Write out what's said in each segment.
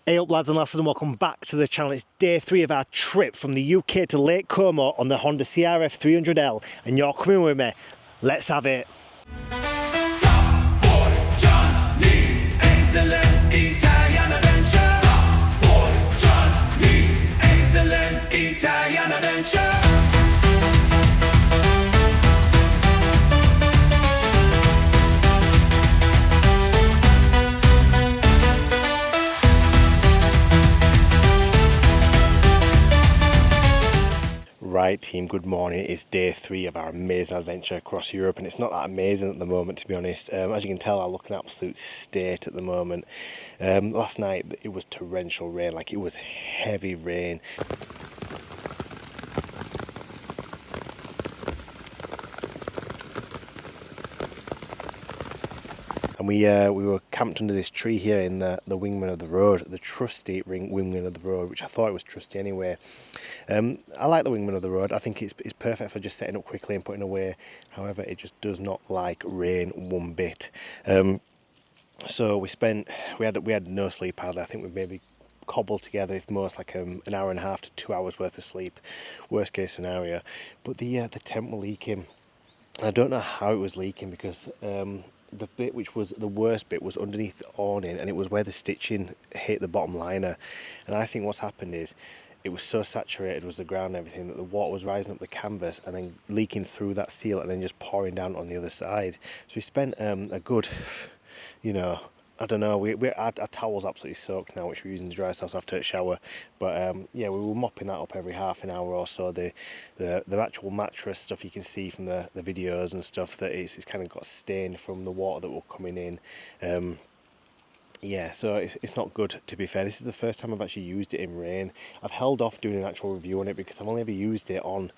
Hey up lads and lasses, and welcome back to the channel. It's day 3 of our trip from the UK to Lake Como on the Honda CRF300L, and you're coming with me. Let's have it. Top boy Johnny's excellent Italian adventure. Top boy Johnny's excellent Italian adventure. Right team, good morning. It's day 3 of our amazing adventure across Europe, and it's not that amazing at the moment, to be honest. As you can tell, I look in absolute state at the moment. Last night it was torrential rain, like it was heavy rain. And we were camped under this tree here in the wingman of the road, the trusty wingman of the road, which I thought it was trusty anyway. I like the wingman of the road. I think it's perfect for just setting up quickly and putting away. However, it just does not like rain one bit. So we had no sleep hardly. I think we maybe cobbled together, if most, like an hour and a half to 2 hours worth of sleep, worst case scenario. But the tent were leaking. I don't know how it was leaking, because the bit which was the worst bit was underneath the awning, and it was where the stitching hit the bottom liner. And I think what's happened is it was so saturated with the ground and everything that the water was rising up the canvas and then leaking through that seal and then just pouring down on the other side. So we spent a good, I don't know, our towel's absolutely soaked now, which we're using to dry ourselves after a shower. But yeah, we were mopping that up every half an hour or so. The actual mattress stuff, you can see from the videos and stuff that it's kind of got stained from the water that were coming in. Yeah, so it's not good, to be fair. This is the first time I've actually used it in rain. I've held off doing an actual review on it because I've only ever used it on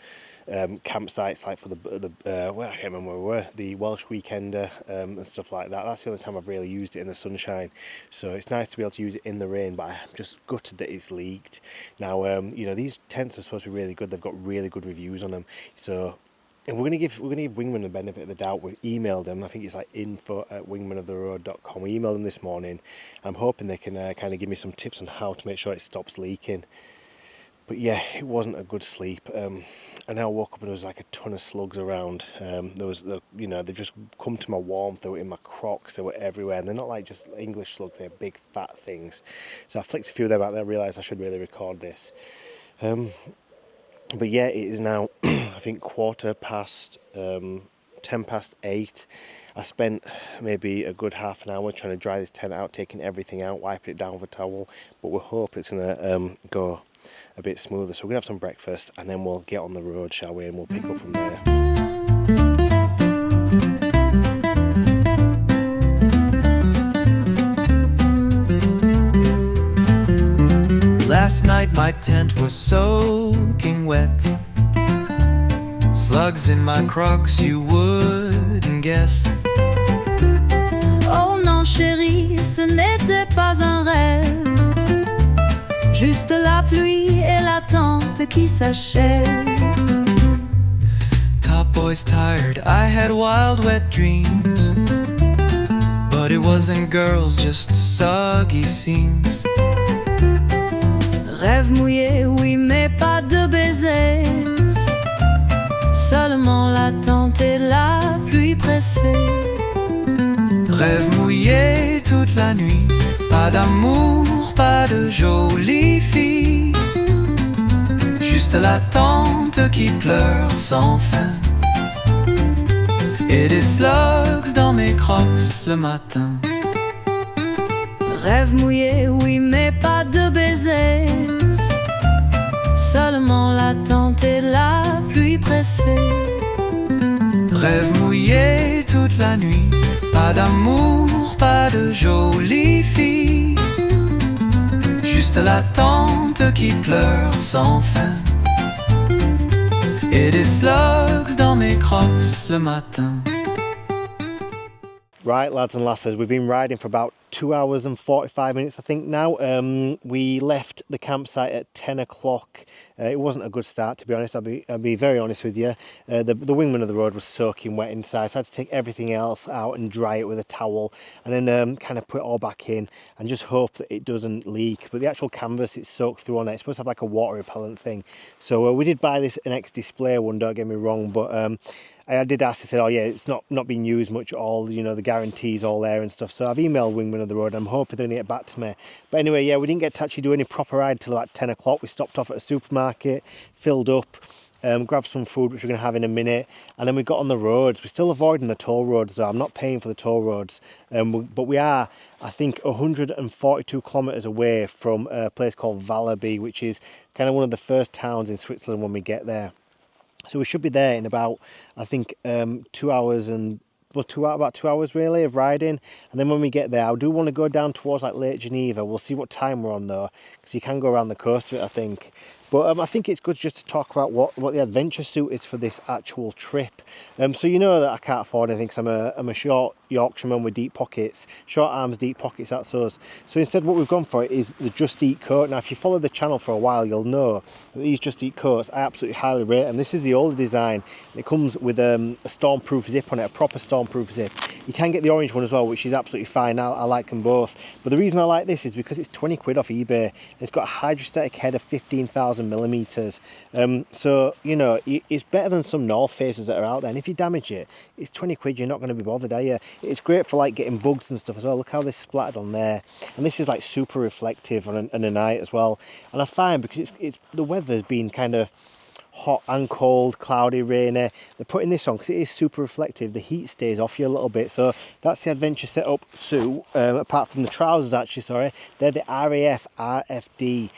campsites, like for well, I can't remember where we were, the Welsh Weekender and stuff like that. That's the only time I've really used it in the sunshine. So it's nice to be able to use it in the rain, but I'm just gutted that it's leaked. Now, these tents are supposed to be really good. They've got really good reviews on them. So. And we're gonna give Wingman the benefit of the doubt. We've emailed them. I think it's like info@wingmanoftheroad.com. We emailed them this morning. I'm hoping they can kind of give me some tips on how to make sure it stops leaking. But yeah, it wasn't a good sleep. And I woke up and there was like a ton of slugs around. They've just come to my warmth. They were in my Crocs. They were everywhere, and they're not like just English slugs. They're big fat things. So I flicked a few of them out, and I realised I should really record this. But yeah, it is now, I think, 8:10. I spent maybe a good half an hour trying to dry this tent out, taking everything out, wiping it down with a towel. But we hope it's going to go a bit smoother. So we're going to have some breakfast, and then we'll get on the road, shall we? And we'll pick up from there. Last night my tent was soaking wet. Slugs in my Crocs you wouldn't guess. Oh non chérie, ce n'était pas un rêve. Juste la pluie et l'attente qui s'achève. Top boy's tired, I had wild wet dreams. But it wasn't girls, just soggy seams. Rêve mouillé, oui, mais pas de baisers. Seulement l'attente et la pluie pressée. Rêve mouillé toute la nuit. Pas d'amour, pas de jolies filles. Juste l'attente qui pleure sans fin. Et des slugs dans mes Crocs le matin. Rêve mouillé, oui, mais pas de baisers. Seulement l'attente et la pluie pressée. Rêve mouillé toute la nuit. Pas d'amour, pas de jolies filles. Juste l'attente qui pleure sans fin. Et des slugs dans mes Crocs le matin. Right, lads and lasses, we've been riding for about 2 hours and 45 minutes I think now. We left the campsite at 10 o'clock. It wasn't a good start, to be honest. I'll be very honest with you. The wingman of the road was soaking wet inside, so I had to take everything else out and dry it with a towel, and then kind of put it all back in and just hope that it doesn't leak. But the actual canvas, it's soaked through on it. It's supposed to have like a water repellent thing. So we did buy this an ex-display one, don't get me wrong, but I did ask. I said, oh yeah, it's not being used much at all, you know, the guarantee's all there and stuff. So I've emailed Wingman of the Road. I'm hoping they're going to get back to me. But anyway, yeah, we didn't get to actually do any proper ride till about 10 o'clock. We stopped off at a supermarket, filled up, grabbed some food, which we're going to have in a minute, and then we got on the roads. We're still avoiding the toll roads, though. I'm not paying for the toll roads, but we are, I think, 142 kilometres away from a place called Valleby, which is kind of one of the first towns in Switzerland when we get there. So we should be there in about, I think, 2 hours and, well, about 2 hours really of riding. And then when we get there, I do want to go down towards like Lake Geneva. We'll see what time we're on though, because you can go around the coast of it, I think. But I think it's good just to talk about what the adventure suit is for this actual trip. So you know that I can't afford anything because I'm a short Yorkshireman with deep pockets, short arms, deep pockets, that's us. So instead what we've gone for is the Just Eat coat. Now if you follow the channel for a while, you'll know that these Just Eat coats, I absolutely highly rate them. This is the older design. It comes with a stormproof zip on it, a proper stormproof zip. You can get the orange one as well, which is absolutely fine. I like them both. But the reason I like this is because it's 20 quid off eBay. It's got a hydrostatic head of 15,000 millimeters. So, you know, it's better than some North Faces that are out there. And if you damage it, it's 20 quid, you're not going to be bothered, are you? It's great for like getting bugs and stuff as well. Look how this splattered on there. And this is like super reflective on a night as well. And I find because it's the weather's been kind of hot and cold, cloudy, rainy, they're putting this on because it is super reflective. The heat stays off you a little bit. So that's the adventure setup suit, apart from the trousers actually, sorry. They're the RAF RFD,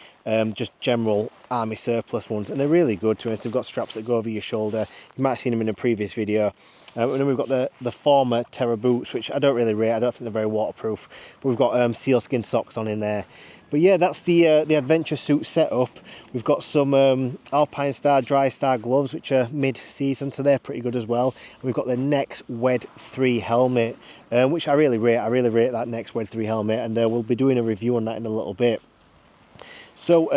just general army surplus ones, and they're really good to be honest. They've got straps that go over your shoulder. You might have seen them in a previous video. And then we've got the former Terra boots, which I don't really rate. I don't think they're very waterproof, but we've got sealskin socks on in there. But yeah, that's the adventure suit setup. We've got some Alpine Star Dry Star gloves, which are mid-season, so they're pretty good as well. And we've got the Next Wed 3 helmet, which I really rate. I really rate that Next Wed 3 helmet, and we'll be doing a review on that in a little bit. So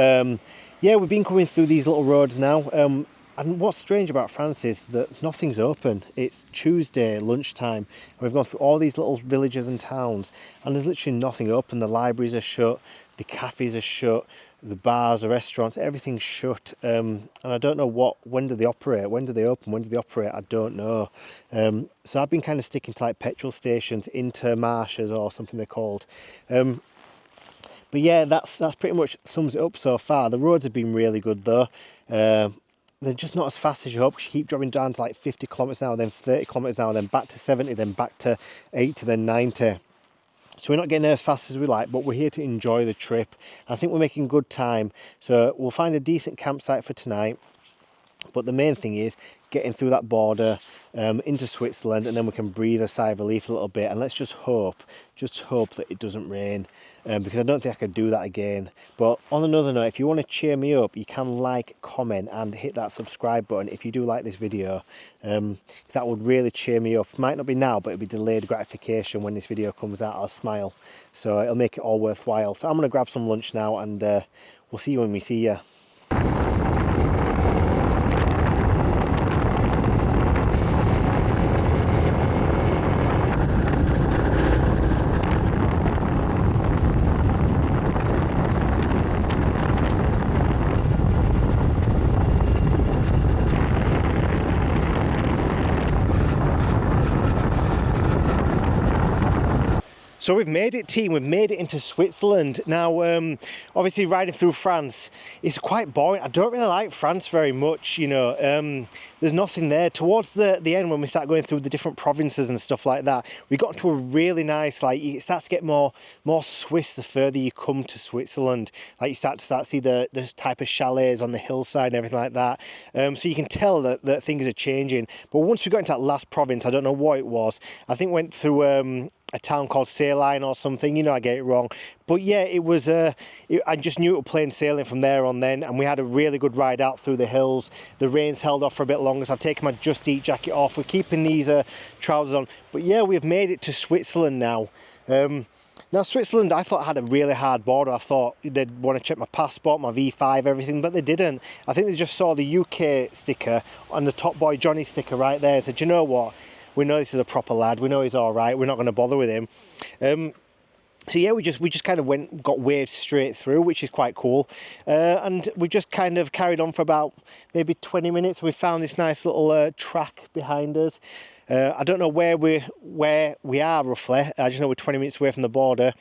yeah, we've been coming through these little roads now. And what's strange about France is that nothing's open. It's Tuesday lunchtime, and we've gone through all these little villages and towns, and there's literally nothing open. The libraries are shut, the cafes are shut, the bars, the restaurants, everything's shut. And I don't know when do they operate? When do they open? When do they operate? I don't know. So I've been kind of sticking to like petrol stations, intermarches or something they're called. But yeah, that's pretty much sums it up so far. The roads have been really good though. They're just not as fast as you hope, because you keep dropping down to like 50 kilometers an hour, then 30 kilometers an hour, then back to 70, then back to 80, then 90. So we're not getting there as fast as we like, but we're here to enjoy the trip. I think we're making good time. So we'll find a decent campsite for tonight. But the main thing is getting through that border into Switzerland, and then we can breathe a sigh of relief a little bit. And let's just hope that it doesn't rain, because I don't think I could do that again. But on another note, if you want to cheer me up, you can like, comment and hit that subscribe button if you do like this video. That would really cheer me up. Might not be now, but it'll be delayed gratification when this video comes out. I'll smile, so it'll make it all worthwhile. So I'm going to grab some lunch now, and we'll see you when we see you. So we've made it, team. We've made it into Switzerland. Now, obviously riding through France is quite boring. I don't really like France very much, you know. There's nothing there. Towards the end, when we start going through the different provinces and stuff like that, we got to a really nice, like, it starts to get more Swiss the further you come to Switzerland. Like, you start to see the type of chalets on the hillside and everything like that. So you can tell that things are changing. But once we got into that last province, I don't know what it was. I think went through a town called Saline or something, you know, I get it wrong. But yeah, it was, I just knew it was plain sailing from there on then, and we had a really good ride out through the hills. The rain's held off for a bit longer, so I've taken my Just Eat jacket off. We're keeping these trousers on. But yeah, we've made it to Switzerland now. Now, Switzerland, I thought had a really hard border. I thought they'd want to check my passport, my V5, everything, but they didn't. I think they just saw the UK sticker and the Top Boy Johnny sticker right there and said, you know what, we know this is a proper lad, we know he's all right, we're not going to bother with him. So yeah, we just kind of got waved straight through, which is quite cool. And we just kind of carried on for about maybe 20 minutes. We found this nice little track behind us. I don't know where we are roughly. I just know we're 20 minutes away from the border.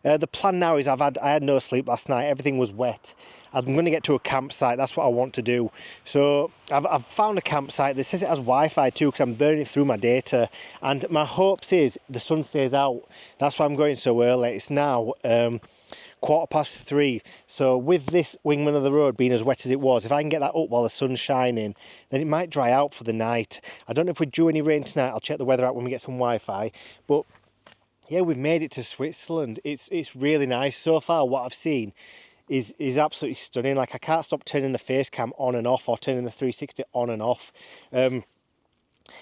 The plan now is I had no sleep last night. Everything was wet. I'm going to get to a campsite. That's what I want to do. So I've found a campsite that says it has Wi-Fi too, because I'm burning through my data. And my hopes is the sun stays out. That's why I'm going so early. It's now 3:15. So with this Wingman of the Road being as wet as it was, if I can get that up while the sun's shining, then it might dry out for the night. I don't know if we're due any rain tonight. I'll check the weather out when we get some Wi-Fi. But yeah, we've made it to Switzerland. It's really nice so far. What I've seen is absolutely stunning. Like, I can't stop turning the face cam on and off, or turning the 360 on and off. And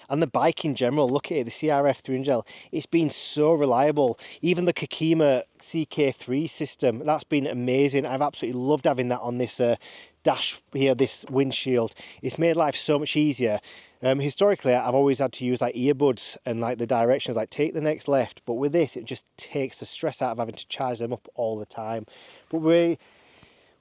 the bike in general, look at it, the CRF300L, it's been so reliable. Even the Kakima CK3 system, that's been amazing. I've absolutely loved having that on this dash here, this windshield. It's made life so much easier. Historically, I've always had to use like earbuds and like the directions, like take the next left. But with this, it just takes the stress out of having to charge them up all the time. But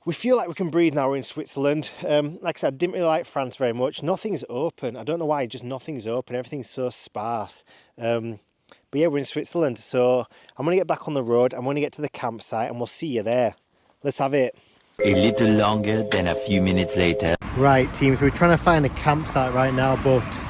we feel like we can breathe now. We're in Switzerland. Like I said, I didn't really like France very much. Nothing's open. I don't know why, just nothing's open. Everything's so sparse. But yeah, we're in Switzerland. So I'm going to get back on the road. I'm going to get to the campsite and we'll see you there. Let's have it. A little longer than a few minutes later. Right, teams, we're trying to find a campsite right now, but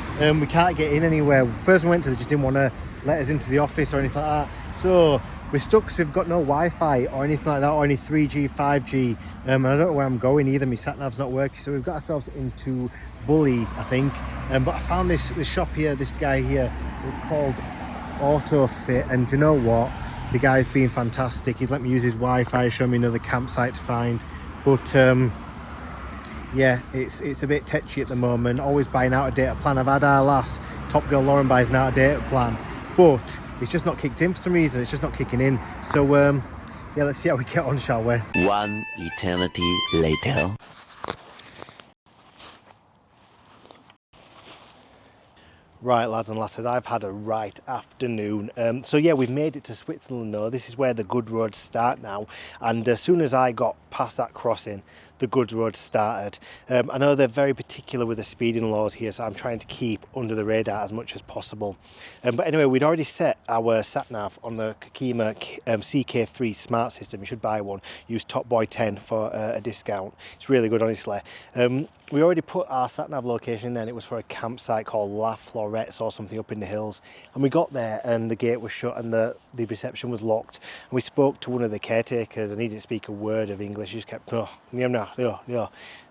we can't get in anywhere. First we went to, they just didn't want to let us into the office or anything like that. So we're stuck because we've got no Wi-Fi or anything like that, or any 3G, 5G. And I don't know where I'm going either. My sat-nav's not working. So we've got ourselves into Bully, I think. But I found this shop here, this guy here. It's called Auto Fit. And do you know what? The guy's been fantastic. He's let me use his Wi-Fi, show me another campsite to find. But yeah, it's a bit tetchy at the moment. Always buying out of date plan. I've had our last Top Girl Lauren buys an out of date plan, but it's just not kicked in for some reason. It's just not kicking in. So yeah, let's see how we get on, shall we? One eternity later. Right, lads and lasses, I've had a right afternoon. So yeah, we've made it to Switzerland though. This is where the good roads start now. And as soon as I got past that crossing, the good roads started. I know they're very particular with the speeding laws here, so I'm trying to keep under the radar as much as possible. But anyway, we'd already set our sat-nav on the Kakima CK3 smart system. You should buy one. Use Top Boy 10 for a discount. It's really good, honestly. We already put our sat-nav location in there, and it was for a campsite called La Florette or something up in the hills. And we got there and the gate was shut and the reception was locked. And we spoke to one of the caretakers and he didn't speak a word of English. He just kept,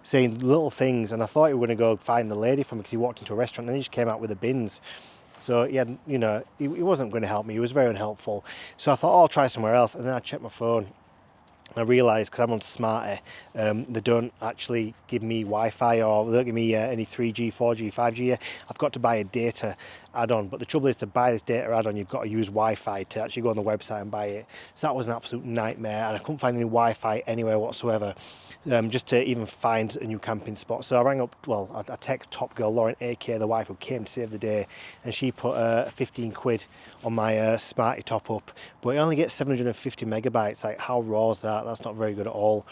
saying little things. And I thought he was going to go find the lady for me because he walked into a restaurant and then he just came out with the bins. So he had, he wasn't going to help me. He was very unhelpful. So I thought, I'll try somewhere else. And then I checked my phone. I realised, because I'm on Smarty, they don't actually give me Wi-Fi, or they don't give me any 3G, 4G, 5G. I've got to buy a data add-on, but the trouble is, to buy this data add-on, you've got to use Wi-Fi to actually go on the website and buy it. So that was an absolute nightmare, and I couldn't find any Wi-Fi anywhere whatsoever, just to even find a new camping spot. So I rang up, I text Top Girl Lauren, aka the wife, who came to save the day, and she put 15 quid on my Smarty top-up, but it only gets 750 megabytes. Like, how raw is that? That's not very good at all.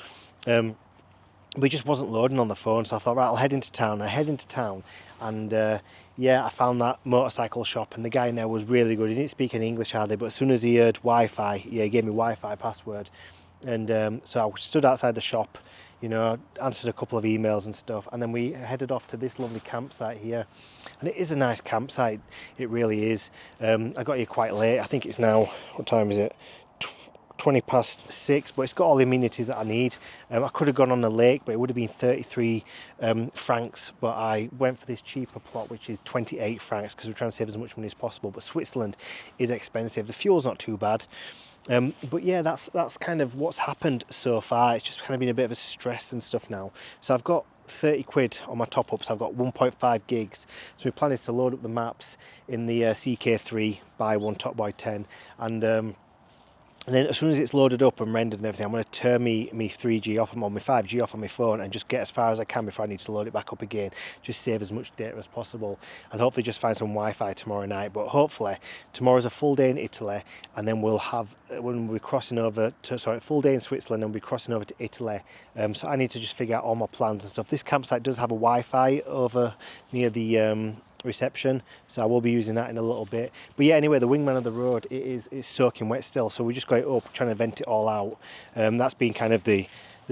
But it just wasn't loading on the phone, so I thought, right, I'll head into town. I head into town, and yeah, I found that motorcycle shop, and the guy in there was really good. He didn't speak any English hardly, but as soon as he heard Wi-Fi, yeah, he gave me Wi-Fi password. And so I stood outside the shop, answered a couple of emails and stuff, and then we headed off to this lovely campsite here. And it is a nice campsite, it really is. I got here quite late. I think it's now, what time is it? 20 past 6, but it's got all the amenities that I need. I could have gone on the lake, but it would have been 33 francs, but I went for this cheaper plot, which is 28 francs, because we're trying to save as much money as possible. But Switzerland is expensive. The fuel's not too bad. But yeah, that's kind of what's happened so far. It's just kind of been a bit of a stress and stuff now. So I've got 30 quid on my top up, so I've got 1.5 gigs. So my plan is to load up the maps in the CK3, buy one Top Boy 10, and And then as soon as it's loaded up and rendered and everything, I'm going to turn me 3G off, my 5G off on my phone, and just get as far as I can before I need to load it back up again. Just save as much data as possible, and hopefully just find some Wi-Fi tomorrow night. But hopefully tomorrow's a full day in Italy, and then we'll have, when we're crossing over to, sorry, full day in Switzerland, and we'll be crossing over to Italy. So I need to just figure out all my plans and stuff. This campsite does have a Wi-Fi over near the reception, so I will be using that in a little bit. But yeah, anyway, the wingman of the road, it's soaking wet still, so we just got it up trying to vent it all out. That's been kind of the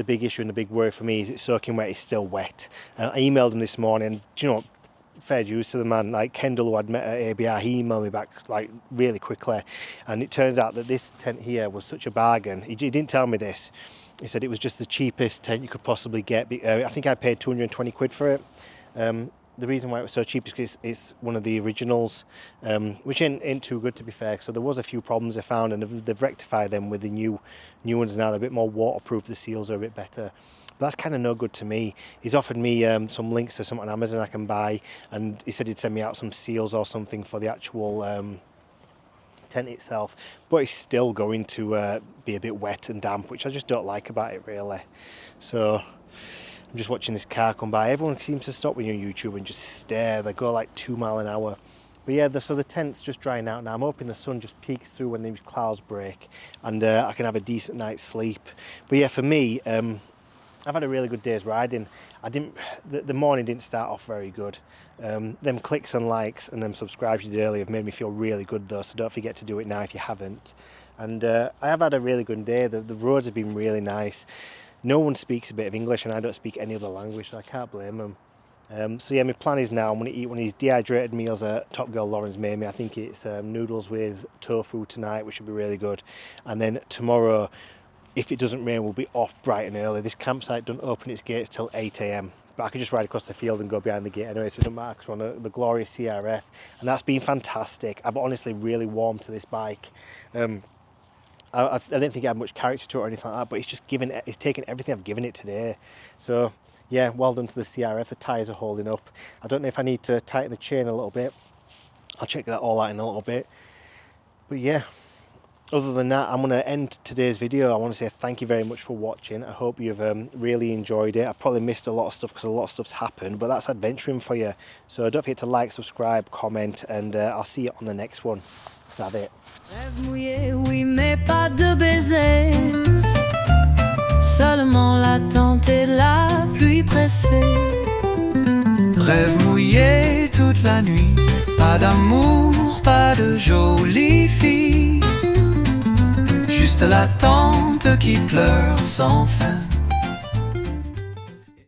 big issue and the big worry for me, is it's soaking wet, it's still wet. I emailed him this morning, do you know what, fair dues to the man, like Kendall, who I'd met at ABR, he emailed me back like really quickly, and it turns out that this tent here was such a bargain. He didn't tell me this. He said it was just the cheapest tent you could possibly get. I think I paid 220 quid for it. The reason why it was so cheap is because it's one of the originals, which ain't too good, to be fair. So there was a few problems they found, and they've rectified them with the new ones now. They're a bit more waterproof, the seals are a bit better. But that's kind of no good to me. He's offered me some links to something on Amazon I can buy, and he said he'd send me out some seals or something for the actual tent itself, but it's still going to be a bit wet and damp, which I just don't like about it, really. So I'm just watching this car come by. Everyone seems to stop when you're on YouTube and just stare. They go like 2 miles an hour. But yeah, so the tent's just drying out now. I'm hoping the sun just peeks through when these clouds break, and I can have a decent night's sleep. But yeah, for me, I've had a really good day's riding. The morning didn't start off very good. Them clicks and likes and them subscribes you did earlier have made me feel really good though, so don't forget to do it now if you haven't. And I have had a really good day. The roads have been really nice. No one speaks a bit of English, and I don't speak any other language, so I can't blame them. So yeah, my plan is now I'm going to eat one of these dehydrated meals that Top Girl Lauren's made me. I think it's noodles with tofu tonight, which should be really good. And then tomorrow, if it doesn't rain, we'll be off bright and early. This campsite doesn't open its gates till 8 AM. But I could just ride across the field and go behind the gate anyway, so it doesn't matter, because we're on the glorious CRF. And that's been fantastic. I've honestly really warmed to this bike. I don't think it had much character to it or anything like that, but it's taken everything I've given it today. So yeah, well done to the CRF. The tyres are holding up. I don't know if I need to tighten the chain a little bit. I'll check that all out in a little bit. But yeah, other than that, I'm going to end today's video. I want to say thank you very much for watching. I hope you've really enjoyed it. I probably missed a lot of stuff because a lot of stuff's happened, but that's adventuring for you. So don't forget to like, subscribe, comment, and I'll see you on the next one. That's it. Rêve mouillé, oui, mais pas de baisers. Seulement l'attente et la pluie pressée. Rêve mouillé toute la nuit, pas d'amour, pas de jolies filles, juste l'attente qui pleure sans fin.